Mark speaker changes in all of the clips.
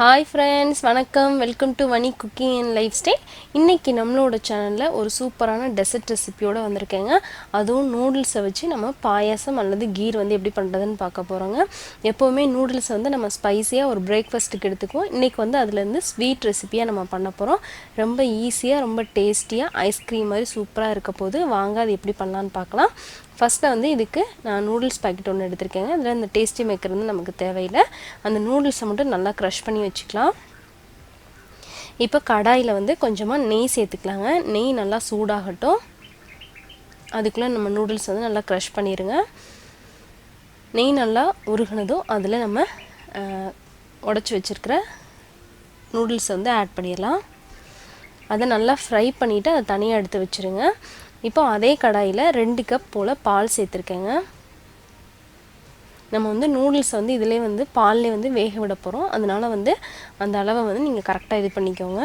Speaker 1: Hi friends, வணக்கம். Welcome to Vanni cooking and life style. இன்னைக்கு நம்மளோட சேனலில் ஒரு சூப்பரான டெசர்ட் ரெசிபியோடு வந்திருக்கேங்க. அதுவும் நூடுல்ஸை வச்சு நம்ம பாயாசம் அல்லது கீர் வந்து எப்படி பண்ணுறதுன்னு பார்க்க போகிறோங்க. எப்போவுமே நூடுல்ஸ் வந்து நம்ம ஸ்பைஸியாக ஒரு பிரேக்ஃபாஸ்ட்டுக்கு எடுத்துக்குவோம். இன்றைக்கி வந்து அதுலேருந்து ஸ்வீட் ரெசிபியாக நம்ம பண்ண போகிறோம். ரொம்ப ஈஸியாக ரொம்ப டேஸ்டியாக ஐஸ்கிரீம் மாதிரி சூப்பராக இருக்க போது. வாங்க அது எப்படி பண்ணலான்னு பார்க்கலாம். ஃபஸ்ட்டு வந்து இதுக்கு நான் நூடுல்ஸ் பேக்கெட் ஒன்று எடுத்திருக்கேங்க. அதில் இந்த டேஸ்டி மேக்கர் வந்து நமக்கு தேவையில்லை. அந்த நூடுல்ஸை மட்டும் நல்லா க்ரஷ் பண்ணி வச்சுக்கலாம். இப்போ கடாயில் வந்து கொஞ்சமாக நெய் சேர்த்துக்கலாங்க. நெய் நல்லா சூடாகட்டும். அதுக்குள்ளே நம்ம நூடுல்ஸ் வந்து நல்லா க்ரஷ் பண்ணிடுங்க. நெய் நல்லா உருகினதும் அதில் நம்ம உடச்சி வச்சுருக்கிற நூடுல்ஸை வந்து ஆட் பண்ணிடலாம். அதை நல்லா ஃப்ரை பண்ணிவிட்டு அதை தனியாக எடுத்து வச்சுருங்க. இப்போ அதே கடாயில் 2 கப் போல் பால் சேர்த்துருக்கேங்க. நம்ம வந்து நூடுல்ஸ் வந்து இதிலே வந்து பால்லே வந்து வேக விட போகிறோம். அதனால் வந்து அந்த அளவை வந்து நீங்கள் கரெக்டாக இது பண்ணிக்கோங்க.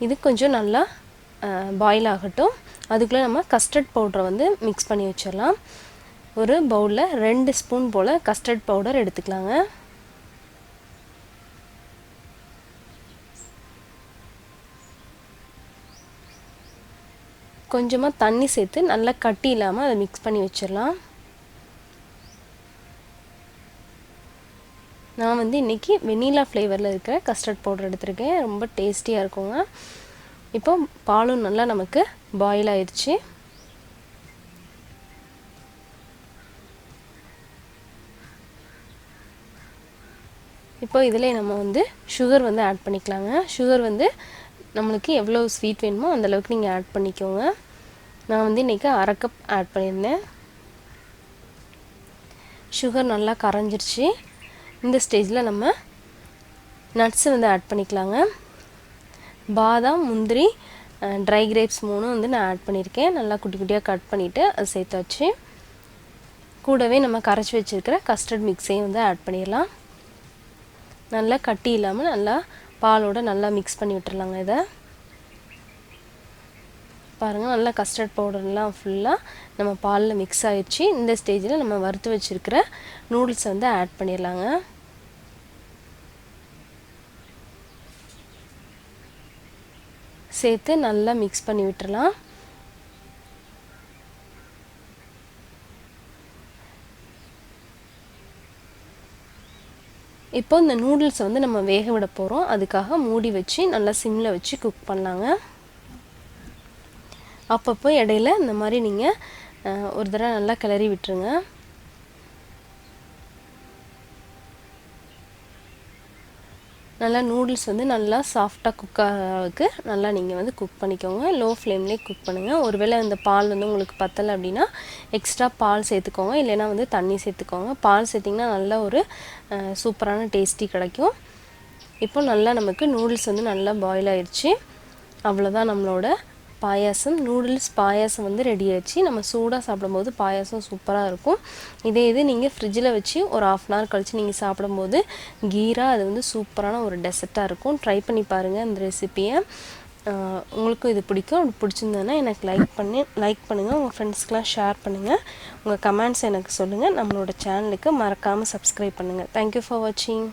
Speaker 1: இது கொஞ்சம் நல்லா பாயில் ஆகட்டும். அதுக்குள்ளே நம்ம கஸ்டர்ட் பவுடரை வந்து மிக்ஸ் பண்ணி வச்சிடலாம். ஒரு பவுலில் 2 ஸ்பூன் போல் கஸ்டர்ட் பவுடர் எடுத்துக்கலாங்க. கொஞ்சமாக தண்ணி சேர்த்து நல்லா கட்டி இல்லாமல் அதை மிக்ஸ் பண்ணி வச்சிடலாம். நான் வந்து இன்றைக்கி வெனிலா ஃப்ளேவரில் இருக்கிற கஸ்டர்ட் பவுடர் எடுத்திருக்கேன். ரொம்ப டேஸ்டியாக இருக்குங்க. இப்போ பாலும் நல்லா நமக்கு பாயில் ஆயிடுச்சு. இப்போ இதில் நம்ம வந்து சுகர் வந்து ஆட் பண்ணிக்கலாங்க. சுகர் வந்து நம்மளுக்கு எவ்வளோ ஸ்வீட் வேணுமோ அந்தளவுக்கு நீங்கள் ஆட் பண்ணிக்கோங்க. நான் வந்து இன்றைக்கி 1/2 கப் ஆட் பண்ணியிருந்தேன். சுகர் நல்லா கரைஞ்சிருச்சு. இந்த ஸ்டேஜில் நம்ம நட்ஸு வந்து ஆட் பண்ணிக்கலாங்க. பாதாம், முந்திரி, ட்ரை கிரேப்ஸ் 3 வந்து நான் ஆட் பண்ணியிருக்கேன். நல்லா குட்டி குட்டியாக கட் பண்ணிவிட்டு அது சேர்த்தாச்சு. கூடவே நம்ம கரைச்சி வச்சுருக்கிற கஸ்டர்ட் மிக்ஸையும் வந்து ஆட் பண்ணிடலாம். நல்லா கட்டி இல்லாமல் நல்லா பாலோடு நல்லா மிக்ஸ் பண்ணி விட்டுறலாங்க. இதை பாருங்கள், நல்லா கஸ்டர்ட் பவுடர்லாம் ஃபுல்லாக நம்ம பாலில் மிக்ஸ் ஆகிடுச்சு. இந்த ஸ்டேஜில் நம்ம வறுத்து வச்சுருக்கிற நூடுல்ஸை வந்து ஆட் பண்ணிடலாங்க. சேர்த்து நல்லா மிக்ஸ் பண்ணி விட்டுறலாம். இப்போ இந்த நூடுல்ஸை வந்து நம்ம வேக விட போகிறோம். அதுக்காக மூடி வச்சு நல்லா சிம்மில் வச்சு குக் பண்ணலாங்க. அப்பப்போ இடையில இந்த மாதிரி நீங்கள் ஒரு தடவை நல்லா கிளறி விட்டுருங்க. நல்லா நூடுல்ஸ் வந்து நல்லா சாஃப்டாக குக் ஆகிறதுக்கு நல்லா நீங்கள் வந்து குக் பண்ணிக்கோங்க. லோ ஃப்ளேம்லேயே குக் பண்ணுங்கள். ஒருவேளை இந்த பால் வந்து உங்களுக்கு பத்தலை அப்படின்னா எக்ஸ்ட்ரா பால் சேர்த்துக்கோங்க. இல்லைனா வந்து தண்ணி சேர்த்துக்கோங்க. பால் சேர்த்திங்கன்னா நல்ல ஒரு சூப்பரான டேஸ்டி கிடைக்கும். இப்போ நல்லா நமக்கு நூடுல்ஸ் வந்து நல்லா பாயில் ஆயிடுச்சு. அவ்வளோதான், நம்மளோட பாயாசம் நூடுல்ஸ் பாயாசம் வந்து ரெடி ஆயிடுச்சு. நம்ம சூடாக சாப்பிடும்போது பாயாசம் சூப்பராக இருக்கும். இது நீங்கள் ஃப்ரிட்ஜில் வச்சு ஒரு 1/2 hour கழித்து நீங்கள் சாப்பிடும்போது கீராக அது வந்து சூப்பரான ஒரு டெசர்ட்டாக இருக்கும். ட்ரை பண்ணி பாருங்கள் இந்த ரெசிப்பியை. உங்களுக்கும் இது பிடிக்கும். அப்படி பிடிச்சிருந்ததுன்னா எனக்கு லைக் பண்ணுங்கள். உங்கள் ஃப்ரெண்ட்ஸ்க்கெலாம் ஷேர் பண்ணுங்கள். உங்கள் கமெண்ட்ஸ் எனக்கு சொல்லுங்கள். நம்மளோட சேனலுக்கு மறக்காமல் சப்ஸ்கிரைப் பண்ணுங்கள். தேங்க்யூ ஃபார் வாட்சிங்.